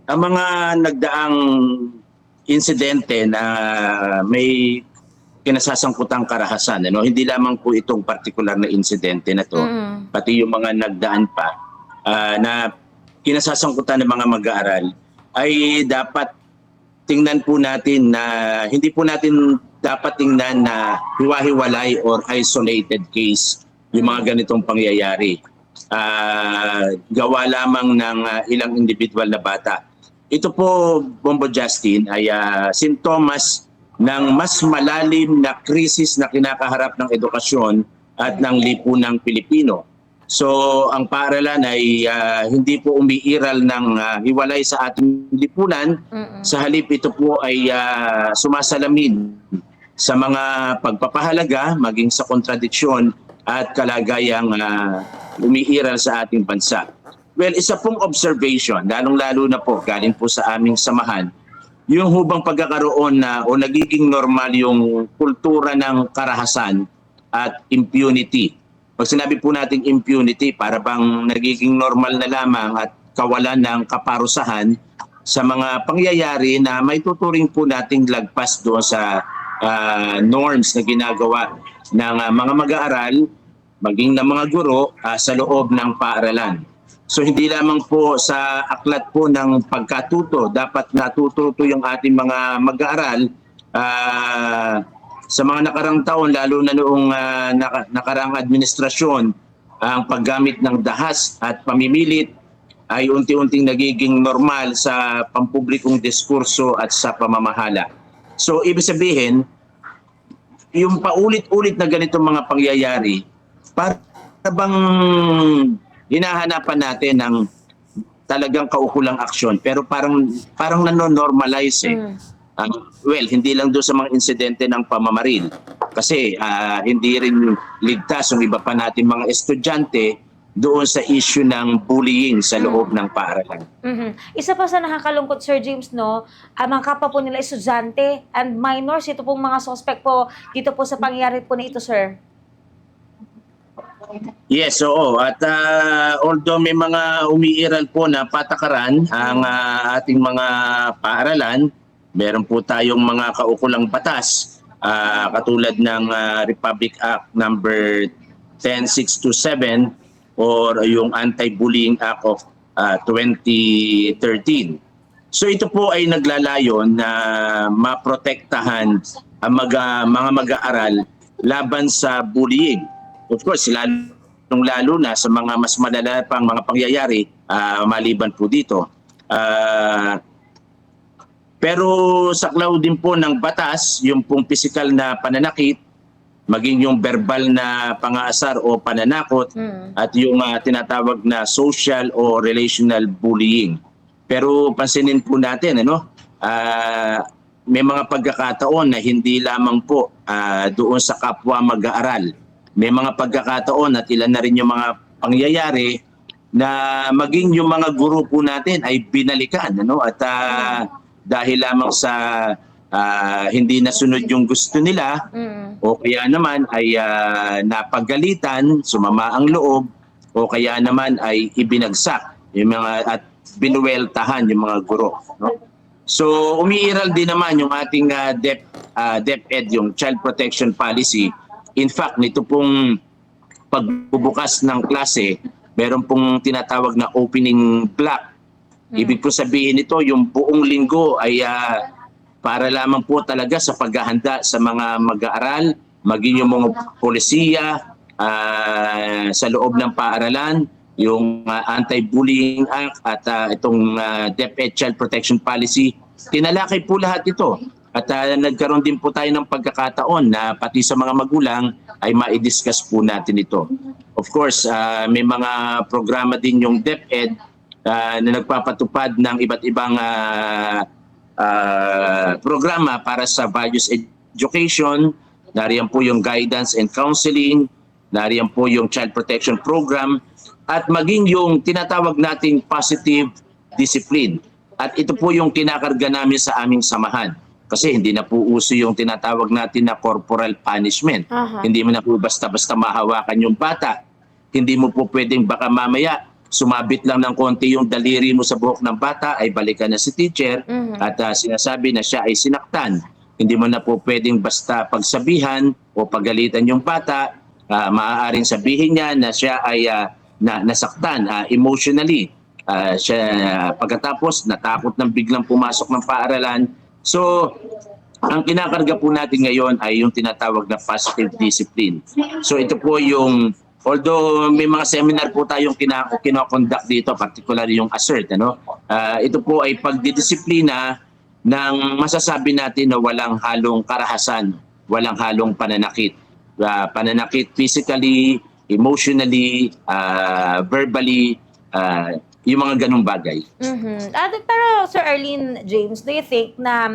Ang mga nagdaang insidente na may kinasasangkutang karahasan, ano, hindi lamang po itong partikular na insidente na to, Mm. pati yung mga nagdaan pa na kinasasangkutan ng mga mag-aaral ay dapat tingnan po natin na hindi po natin dapat tingnan na hiwa-hiwalay or isolated case yung mga ganitong pangyayari. Gawa lamang ng ilang individual na bata. Ito po, Bombo Justin, ay sintomas ng mas malalim na krisis na kinakaharap ng edukasyon at ng lipunang Pilipino. So ang paaralan ay hindi po umiiral ng hiwalay sa ating lipunan. Sa halip ito po ay sumasalamin sa mga pagpapahalaga, maging sa kontradiksyon at kalagayang umiiral sa ating bansa. Well, isa pong observation, lalong-lalo na po galing po sa aming samahan, yung hubang pagkakaroon na o nagiging normal yung kultura ng karahasan at impunity. Pag sinabi po natin impunity, para bang nagiging normal na lamang at kawalan ng kaparusahan sa mga pangyayari na may tuturing po nating lagpas doon sa norms na ginagawa ng mga mag-aaral, maging ng mga guro sa loob ng paaralan. So hindi lamang po sa aklat po ng pagkatuto, dapat natututo yung ating mga mag-aaral sa mga nakarang taon, lalo na noong nakarang administrasyon, ang paggamit ng dahas at pamimilit ay unti-unting nagiging normal sa pampublikong diskurso at sa pamamahala. So ibig sabihin, yung paulit-ulit na ganitong mga pangyayari, para bang hinahanapan natin ng talagang kaukulang aksyon, pero parang nano-normalize eh. Well, hindi lang doon sa mga insidente ng pamamaril. Kasi hindi rin ligtas yung iba pa natin mga estudyante doon sa issue ng bullying sa loob ng paaralan. Isa pa sa nakakalungkot, Sir James, no, ang mga kapwa po nila estudyante and minors, ito pong mga suspect po dito po sa pangyayari po na ito, sir. Yes, oo. At although may mga umiiral po na patakaran ang ating mga paaralan, meron po tayong mga kaukulang batas katulad ng Republic Act number 10627 or yung Anti-Bullying Act of 2013. So ito po ay naglalayon na maprotektahan ang mga mag-aaral laban sa bullying. Of course, lalo na sa mga mas malala pang mga pangyayari maliban po dito. Pero saklaw din po ng batas yung pong physical na pananakit, maging yung verbal na pang-aasar o pananakot at yung tinatawag na social o relational bullying. Pero pansinin po natin, may mga pagkakataon na hindi lamang po doon sa kapwa mag-aaral. May mga pagkakataon at ilan na rin yung mga pangyayari na maging yung mga guro po natin ay binalikan, at dahil lamang sa hindi nasunod yung gusto nila o kaya naman ay napagalitan, sumama ang loob o kaya naman ay ibinagsak yung mga at binuweltahan yung mga guro. So umiiral din naman yung ating DepEd, yung Child Protection Policy. In fact, nito pong pagbubukas ng klase, meron pong tinatawag na opening block. Ibig po sabihin nito, yung buong linggo ay para lamang po talaga sa paghahanda sa mga mag-aaral, maging yung mga polisiya sa loob ng paaralan, yung Anti-Bullying Act at itong DepEd Child Protection Policy. Tinalakay po lahat ito. At nagkaroon din po tayo ng pagkakataon na pati sa mga magulang ay ma-discuss po natin ito. Of course, may mga programa din yung DepEd na nagpapatupad ng iba't ibang programa para sa values education. Nariyan po yung guidance and counseling, nariyan po yung child protection program, at maging yung tinatawag nating positive discipline. At ito po yung kinakarga namin sa aming samahan. Kasi hindi na po uso yung tinatawag natin na corporal punishment. Hindi mo na po basta-basta mahawakan yung bata. Hindi mo po pwedeng baka mamaya sumabit lang ng konti yung daliri mo sa buhok ng bata, ay balikan na si teacher at sinasabi na siya ay sinaktan. Hindi mo na po pwedeng basta pagsabihan o pagalitan yung bata. Maaaring sabihin niya na siya ay nasaktan emotionally. Pagkatapos natakot ng biglang pumasok ng paaralan. So, ang kinakarga po natin ngayon ay yung tinatawag na positive discipline. So ito po yung, although may mga seminar po tayong kinoconduct dito, particularly yung ASSERT, ito po ay pagdidisiplina ng masasabi natin na walang halong karahasan, walang halong pananakit. Pananakit physically, emotionally, verbally, yung mga ganung bagay. Pero Sir Arlene James, do you think na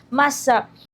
mas